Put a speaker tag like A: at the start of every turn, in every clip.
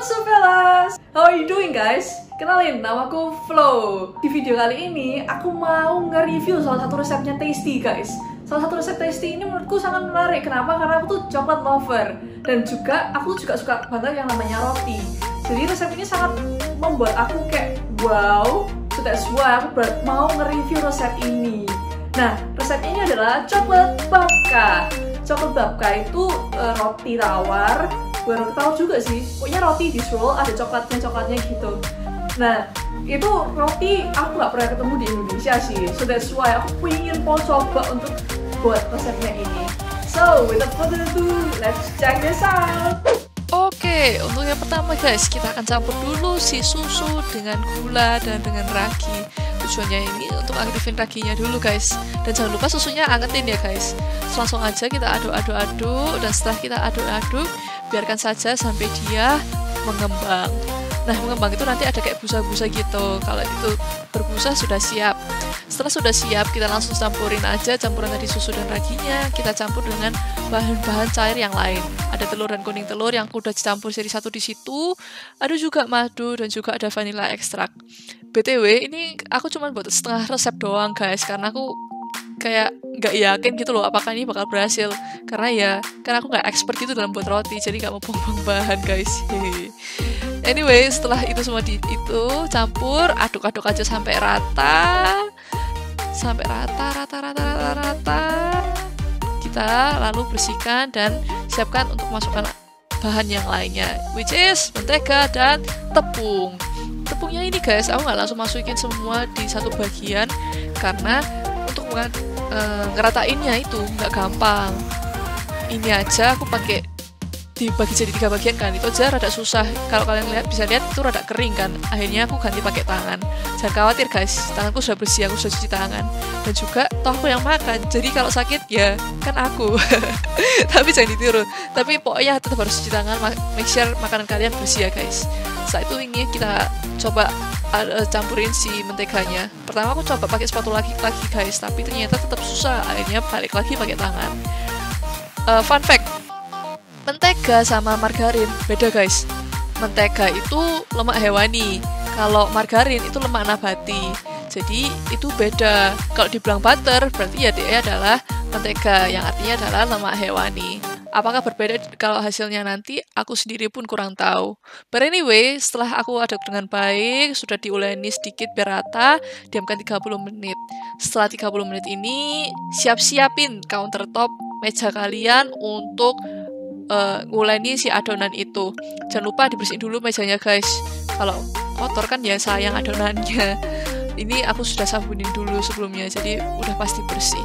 A: What's up fellas? How are you doing guys? Kenalin, namaku Flo. Di video kali ini aku mau nge-review salah satu resepnya Tasty guys. Salah satu resep Tasty ini menurutku sangat menarik. Kenapa? Karena aku tuh coklat lover. Dan juga aku juga suka banget yang namanya roti. Jadi resep ini sangat membuat aku kayak wow. So that's why aku mau nge-review resep ini. Nah, resepnya ini adalah coklat babka. Coklat babka itu roti tawar. Bukan roti tawar juga sih, pokoknya roti di swirl ada coklatnya gitu. Nah, itu roti aku nggak pernah ketemu di Indonesia sih. So that's why aku pengen mau coba untuk buat resepnya ini. So, without further ado, let's check this out.
B: Oke, untuk yang pertama guys, kita akan campur dulu si susu dengan gula dan dengan ragi. Tujuannya ini untuk aktifin raginya dulu guys. Dan jangan lupa susunya angetin ya guys. Langsung aja kita aduk-aduk-aduk. Dan setelah kita aduk-aduk, biarkan saja sampai dia mengembang. Nah, mengembang itu nanti ada kayak busa-busa gitu. Kalau itu berbusa sudah siap. Setelah sudah siap, kita langsung campurin aja campuran tadi susu dan raginya. Kita campur dengan bahan-bahan cair yang lain. Ada telur dan kuning telur yang udah dicampur jadi satu di situ. Ada juga madu dan juga ada vanilla ekstrak. BTW, ini aku cuma buat setengah resep doang guys, karena aku kayak nggak yakin gitu loh apakah ini bakal berhasil. Karena aku nggak expert gitu dalam buat roti, jadi nggak mau buang-buang bahan guys. Anyway, setelah itu semua campur, aduk-aduk aja sampai rata. Sampai rata. Kita lalu bersihkan dan siapkan untuk masukkan bahan yang lainnya, which is mentega dan tepung. Tepungnya ini guys, aku nggak langsung masukin semua di satu bagian karena untuk ngeratainnya itu nggak gampang. Ini aja aku pakai dibagi jadi 3 bagian kan, itu aja rada susah. Kalau kalian bisa lihat itu rada kering kan, akhirnya aku ganti pakai tangan. Jangan khawatir guys, tanganku sudah bersih, aku sudah cuci tangan. Dan juga toh aku yang makan, jadi kalau sakit ya kan aku. Tapi jangan ditiru, tapi pokoknya tetap harus cuci tangan, make sure makanan kalian bersih ya guys. Setelah itu ini kita coba campurin si menteganya. Pertama aku coba pakai spatula lagi guys, tapi ternyata tetap susah, akhirnya balik lagi pakai tangan. Fun fact, mentega sama margarin beda guys. Mentega itu lemak hewani, kalau margarin itu lemak nabati. Jadi itu beda. Kalau dibilang butter berarti ya dia adalah mentega, yang artinya adalah lemak hewani. Apakah berbeda kalau hasilnya nanti aku sendiri pun kurang tahu. But anyway, setelah aku aduk dengan baik, sudah diuleni sedikit biar rata, diamkan 30 menit. Setelah 30 menit ini, siapin countertop meja kalian untuk nguleni si adonan itu. Jangan lupa dibersihin dulu mejanya guys. Kalau kotor kan ya sayang adonannya. Ini aku sudah sabunin dulu sebelumnya, jadi udah pasti bersih.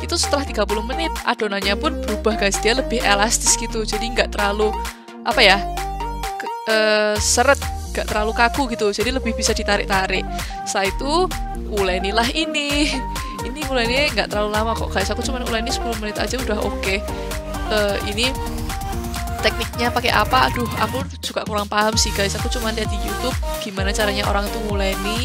B: Itu setelah 30 menit adonannya pun berubah guys, dia lebih elastis gitu, jadi nggak terlalu seret, nggak terlalu kaku gitu, jadi lebih bisa ditarik-tarik. Setelah itu ulenilah ini uleni nggak terlalu lama kok guys, aku cuma uleni 10 menit aja udah oke. Ini tekniknya pakai apa? Aduh, aku juga kurang paham sih guys. Aku cuma lihat di YouTube gimana caranya orang tuh nguleni.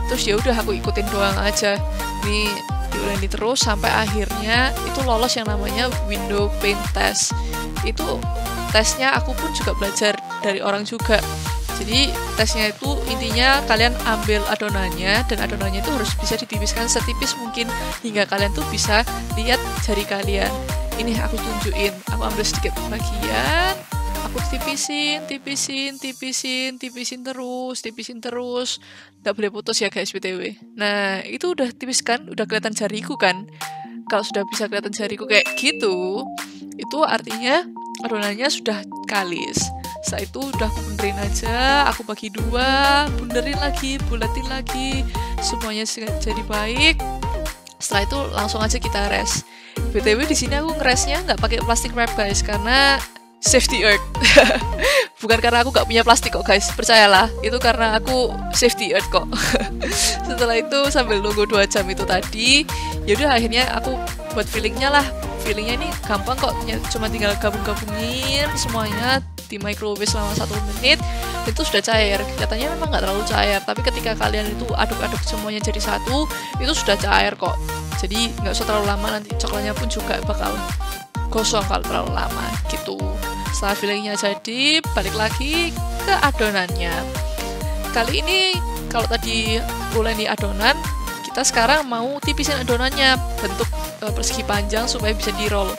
B: Terus ya udah aku ikutin doang aja. Nih diuleni terus sampai akhirnya itu lolos yang namanya window pane test. Itu tesnya aku pun juga belajar dari orang juga. Jadi tesnya itu intinya kalian ambil adonannya, dan adonannya itu harus bisa ditipiskan setipis mungkin hingga kalian tuh bisa lihat jari kalian. Ini aku tunjukin, aku ambil sedikit bagian, aku tipisin terus, nggak boleh putus ya guys BTW. Nah itu udah tipis kan, udah kelihatan jariku kan. Kalau sudah bisa kelihatan jariku kayak gitu, itu artinya adonannya sudah kalis. Setelah itu udah aku bunderin aja, aku bagi 2, bunderin lagi, bulatin lagi, semuanya jadi baik. Setelah itu langsung aja kita res. BTW di sini aku ngeresnya nggak pakai plastic wrap guys, karena safety earth. Bukan karena aku nggak punya plastik kok guys, percayalah, itu karena aku safety earth kok. Setelah itu sambil nunggu 2 jam itu tadi, yaudah akhirnya aku buat fillingnya lah. Fillingnya ini gampang kok, cuma tinggal gabung-gabungin semuanya di microwave selama 1 menit. Itu sudah cair. Kelihatannya memang nggak terlalu cair, tapi ketika kalian itu aduk-aduk semuanya jadi satu, itu sudah cair kok. Jadi nggak usah terlalu lama, nanti coklatnya pun juga bakal gosong kalau terlalu lama gitu. Setelah fillingnya jadi, balik lagi ke adonannya. Kali ini kalau tadi uleni adonan, kita sekarang mau tipisin adonannya bentuk persegi panjang supaya bisa di roll.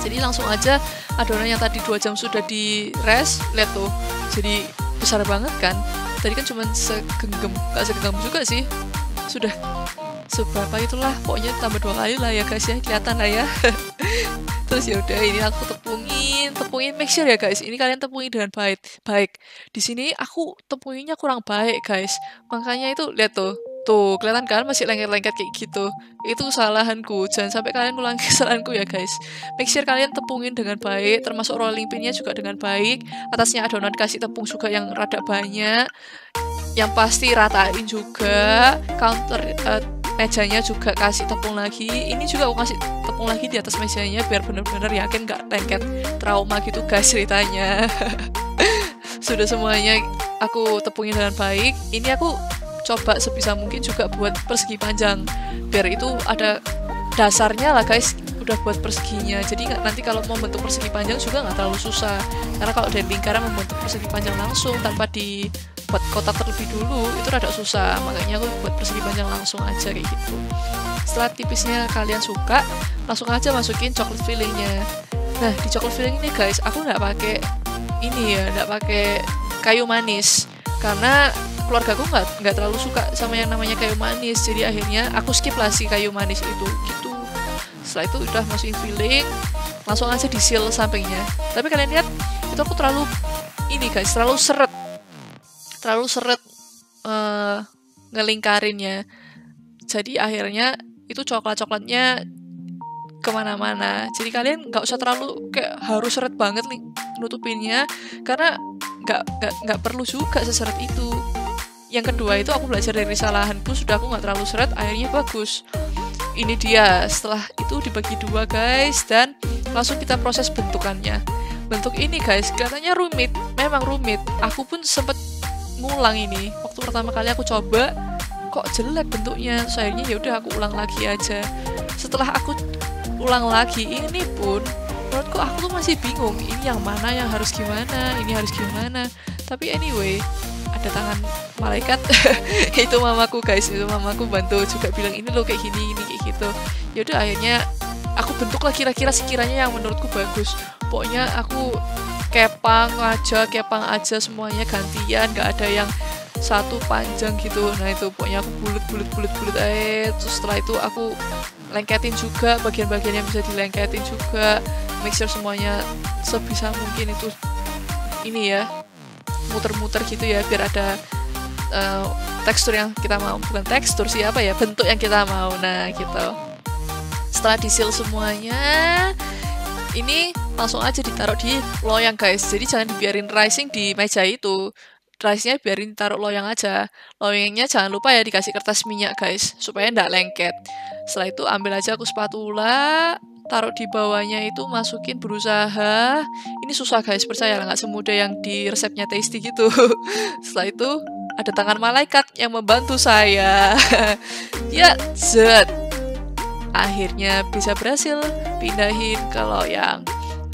B: Jadi langsung aja adonan yang tadi 2 jam sudah di rest, lihat tuh, jadi besar banget kan. Tadi kan cuma segenggam, gak segenggam juga sih, sudah seberapa itulah, pokoknya tambah 2 kali lah ya guys ya, kelihatan lah ya. Terus ya udah, ini aku tepungin, make sure ya guys, ini kalian tepungin dengan baik. Di sini aku tepunginnya kurang baik guys, makanya itu lihat tuh kelihatan kan masih lengket-lengket kayak gitu. Itu kesalahanku, jangan sampai kalian ulangi kesalahanku ya guys. Make sure kalian tepungin dengan baik, termasuk rolling pinnya juga dengan baik. Atasnya adonan kasih tepung juga yang rada banyak, yang pasti ratain juga. Counter mejanya juga kasih tepung lagi. Ini juga aku kasih tepung lagi di atas mejanya biar bener-bener yakin gak lengket. Trauma gitu guys ceritanya. Sudah semuanya aku tepungin dengan baik. Ini aku coba sebisa mungkin juga buat persegi panjang, biar itu ada dasarnya lah guys, udah buat perseginya. Jadi nanti kalau mau bentuk persegi panjang juga nggak terlalu susah, karena kalau dari lingkaran membentuk persegi panjang langsung tanpa dibuat kotak terlebih dulu itu rada susah, makanya aku buat persegi panjang langsung aja kayak gitu. Setelah tipisnya kalian suka, langsung aja masukin coklat fillingnya. Nah, di coklat filling ini guys, aku nggak pakai kayu manis, karena keluarga aku nggak terlalu suka sama yang namanya kayu manis, jadi akhirnya aku skip lah si kayu manis itu gitu. Setelah itu udah masukin filling, langsung aja di seal sampingnya. Tapi kalian lihat itu aku terlalu seret ngelingkarinnya, jadi akhirnya itu coklatnya kemana-mana. Jadi kalian nggak usah terlalu kayak harus seret banget nutupinnya, karena nggak perlu juga seseret itu. Yang kedua itu aku belajar dari kesalahanku, sudah aku nggak terlalu seret, akhirnya bagus. Ini dia, setelah itu dibagi 2 guys, dan langsung kita proses bentukannya. Bentuk ini guys kelihatannya rumit, memang rumit. Aku pun sempet ngulang ini waktu pertama kali aku coba, kok jelek bentuknya. So, akhirnya ya udah aku ulang lagi aja. Setelah aku ulang lagi, ini pun menurutku aku tuh masih bingung, ini yang mana yang harus gimana, ini harus gimana. Tapi anyway, ada tangan malaikat. Itu mamaku guys, itu mamaku bantu juga bilang ini loh kayak gini, ini kayak gitu. Yaudah akhirnya aku bentuk lah kira-kira sekiranya yang menurutku bagus. Pokoknya aku kepang aja semuanya gantian, gak ada yang satu panjang gitu. Nah itu pokoknya aku bulet. Terus setelah itu aku lengketin juga bagian-bagian yang bisa dilengketin juga. Make sure semuanya sebisa mungkin itu ini ya, muter-muter gitu ya, biar ada tekstur yang kita mau, bukan tekstur sih, apa ya, bentuk yang kita mau. Nah gitu. Setelah di-seal semuanya, ini langsung aja ditaruh di loyang guys. Jadi jangan dibiarin rising di meja itu, risingnya biarin taruh loyang aja. Loyangnya jangan lupa ya dikasih kertas minyak guys, supaya nggak lengket. Setelah itu ambil aja aku spatula, taruh di bawahnya itu, masukin, berusaha. Ini susah guys, percaya lah, nggak semudah yang di resepnya Tasty gitu. Setelah itu ada tangan malaikat yang membantu saya. Ya, akhirnya bisa berhasil pindahin ke loyang.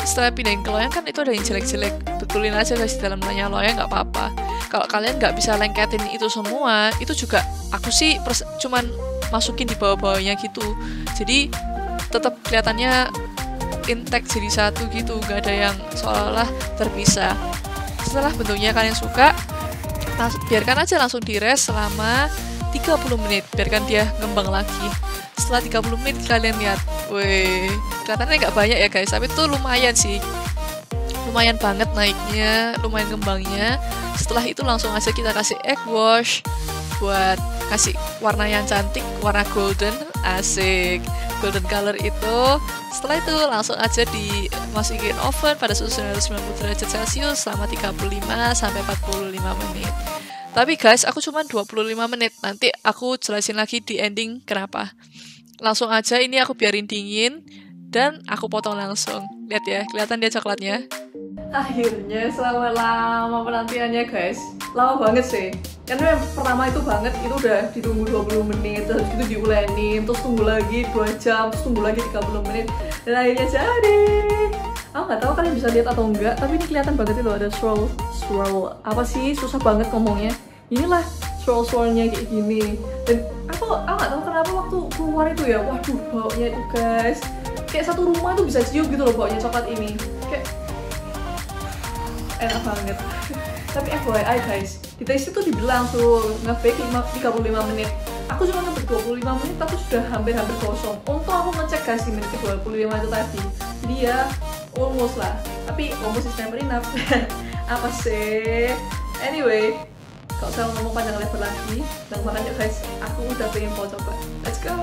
B: Setelah pindahin ke loyang kan itu ada yang jelek-jelek, betulin aja guys di dalam loyang, nggak apa-apa. Kalau kalian nggak bisa lengketin itu semua, itu juga aku sih cuman masukin di bawah-bawahnya gitu, jadi tetap kelihatannya intact jadi satu gitu, nggak ada yang seolah-olah terpisah. Setelah bentuknya kalian suka, biarkan aja langsung di rest selama 30 menit, biarkan dia ngembang lagi. Setelah 30 menit kalian lihat, wih, kelihatannya nggak banyak ya guys, tapi itu lumayan sih, lumayan banget naiknya, lumayan ngembangnya. Setelah itu langsung aja kita kasih egg wash buat kasih warna yang cantik, warna golden, asik, golden color itu. Setelah itu langsung aja dimasukin oven pada suhu 990 derajat Celcius selama 35 sampai 45 menit. Tapi guys, aku cuma 25 menit. Nanti aku jelasin lagi di ending kenapa. Langsung aja ini aku biarin dingin dan aku potong langsung. Lihat ya, kelihatan dia coklatnya.
A: Akhirnya selama lama penantiannya guys, lama banget sih. Karena yang pertama itu banget, itu udah ditunggu 20 menit, terus itu diulenin, terus tunggu lagi 2 jam, terus tunggu lagi 30 menit, dan akhirnya jadi. Aku nggak tahu kalian bisa lihat atau enggak, tapi ini kelihatan banget itu ada swirl apa sih, susah banget ngomongnya. Inilah swirl-swirlnya kayak gini. Dan aku nggak tahu kenapa waktu keluar itu ya, waduh baunya itu guys, kayak satu rumah tuh bisa cium gitu loh baunya coklat ini, kayak enak banget. Tapi FYI guys, di tes itu dibilang tuh nge-bake 35 menit. Aku cuma nge-bake 25 menit tapi sudah hampir kosong. Untung aku ngecek guys di menit 25 itu tadi. Jadi ya almost lah. Tapi almost is never enough. Apa sih? Anyway, kalau saya ngomong panjang lebar lagi, dan makanya guys, aku udah pengen mau coba. Let's go.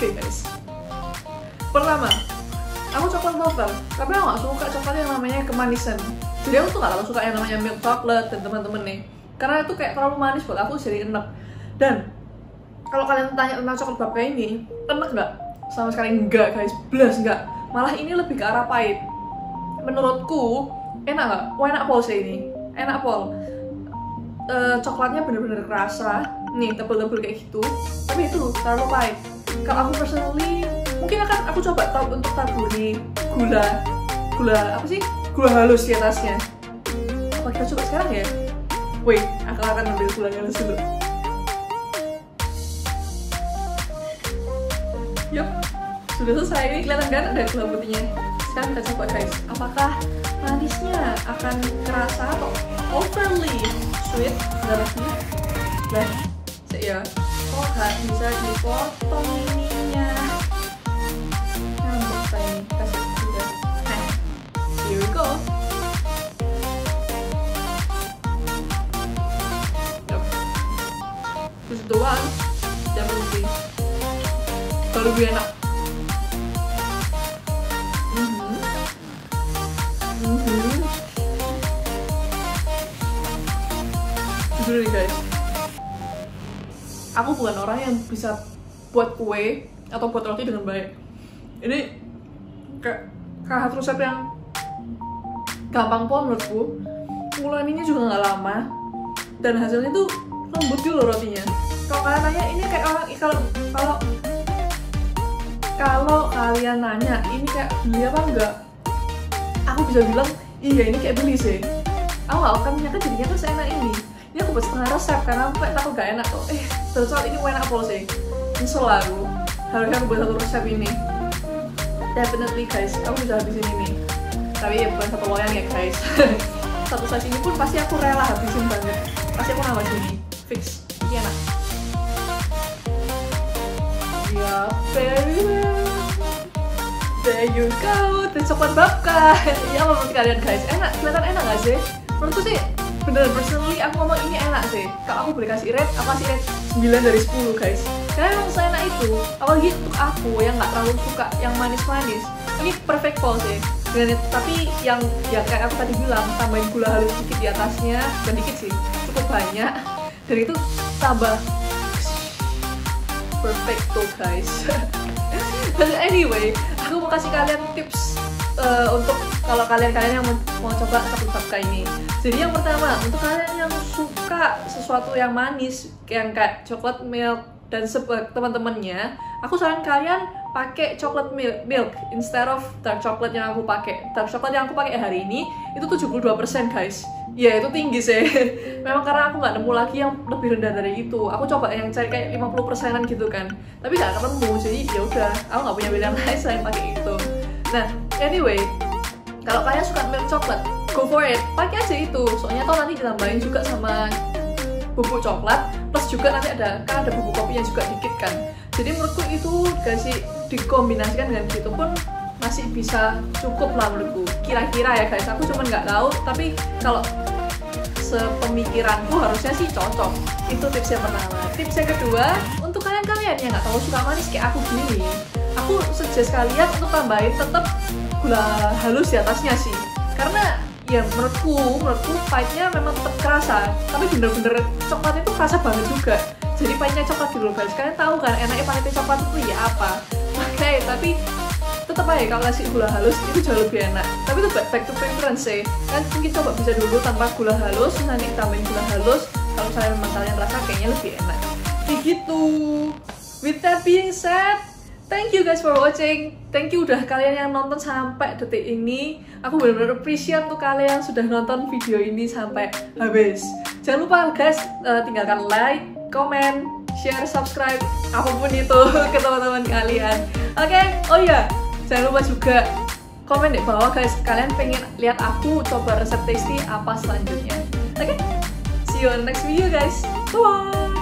A: Oke guys, pertama, aku coklat lover, tapi aku gak suka coklat yang namanya kemanisan. Jadi aku tuh gak terlalu suka yang namanya milk chocolate dan teman-teman nih, karena itu kayak terlalu manis buat aku, jadi enak. Dan kalau kalian tanya tentang coklat babka ini, enak nggak? Sama sekali enggak guys, belas enggak. Malah ini lebih ke arah pahit. Menurutku enak nggak? Wah enak pol sih ini, enak pol. Coklatnya bener-bener kerasa, nih tebel-tebel kayak gitu. Tapi itu terlalu pahit. Kalau aku personally, mungkin akan aku coba untuk taburi gula apa sih? Gula halus di atasnya. Apa kita coba sekarang ya? Wait, aku akan ambil gula halus dulu. Yup, sudah selesai. Ini kelihatan kan ada gula putihnya. Sekarang kita coba guys, apakah manisnya akan kerasa atau overly sweet? Berarti, nah, ya. Oh gak bisa dipotong ininya. Nah, untuk ini kasih juga. Nah, here we go. Yup. Terus doang, jangan berhenti. Kalau lebih enak. Jujur nih guys, aku bukan orang yang bisa buat kue atau buat roti dengan baik. Ini kayak satu resep yang gampang pol menurutku. Ngulaninya juga nggak lama dan hasilnya tuh lembut gitu loh rotinya. Kalau kalian nanya ini kayak orang kalau kalian nanya ini kayak beli apa enggak, aku bisa bilang iya ini kayak beli sih. Aku nggak akan menyangka jadinya tuh seenak ini. Ini aku buat setengah resep karena aku kayak takut gak enak tuh. Terus ini enak pol sih. Nyesel aku. Harusnya aku buat satu resep ini. Definitely guys, aku bisa habisin ini. Tapi ya bukan satu loyang ya guys. Satu slice ini pun pasti aku rela habisin banget. Pasti aku nambah sini. Fix. Ini enak. Ya, baby. There you go. Dan coklat babka. Ya menurut kalian guys, enak. Kelihatan enak gak sih? Menurutku sih bener, personally aku ngomong ini enak sih. Kalau aku boleh kasih rate, aku kasih rate 9 dari 10 guys. Karena emang seenak itu, apalagi untuk aku yang gak terlalu suka yang manis-manis, ini perfect pol sih. Tapi yang ya kayak aku tadi bilang, tambahin gula halus dikit di atasnya, dan dikit sih, cukup banyak. Dan itu tambah perfecto guys. But anyway, aku mau kasih kalian tips untuk kalau kalian yang mau coba coklat babka ini. Jadi yang pertama, untuk kalian yang suka sesuatu yang manis, yang kayak coklat milk dan teman-temannya, aku saran kalian pakai coklat milk instead of dark chocolate yang aku pakai. Dark chocolate yang aku pakai hari ini itu 72% guys. Ya itu tinggi sih. Memang karena aku nggak nemu lagi yang lebih rendah dari itu. Aku coba yang cari kayak 50%an gitu kan. Tapi nggak ketemu. Jadi ya udah, aku nggak punya pilihan lain selain pakai itu. Nah, anyway, kalau kalian suka milk chocolate, go for it, pakai aja itu. Soalnya toh nanti ditambahin juga sama bubuk coklat, plus juga nanti ada bubuk kopinya juga dikit kan. Jadi menurutku itu dikombinasikan dengan gitu pun masih bisa cukup lah menurutku. Kira-kira ya guys, aku cuma nggak tahu. Tapi kalau sepemikiranku harusnya sih cocok. Itu tips yang pertama. Tips yang kedua, untuk kalian yang nggak tahu suka manis kayak aku gini, aku suggest kalian untuk tambahin tetap gula halus di atasnya sih. Karena ya menurutku pahitnya memang tetap kerasa, tapi bener-bener coklatnya tuh kerasa banget juga. Jadi pahitnya coklat gitu loh guys. Kalian tahu kan enaknya pahitnya coklat itu ya apa? Oke, tapi tetap tetap aja kalau kasih gula halus itu jauh lebih enak. Tapi itu back to preference sih. Kan mungkin coba bisa dulu tanpa gula halus, nanti tambahin gula halus. Kalau misalnya memang kalian rasa kayaknya lebih enak. Kayak gitu. With that being said, thank you guys for watching. Thank you udah kalian yang nonton sampai detik ini. Aku benar-benar appreciate untuk kalian yang sudah nonton video ini sampai habis. Jangan lupa guys, tinggalkan like, comment, share, subscribe, apapun itu ke teman-teman kalian. Oke, oh iya, jangan lupa juga komen di bawah guys, kalian pengen lihat aku coba resep tasty apa selanjutnya. Oke, see you on next video guys. Bye.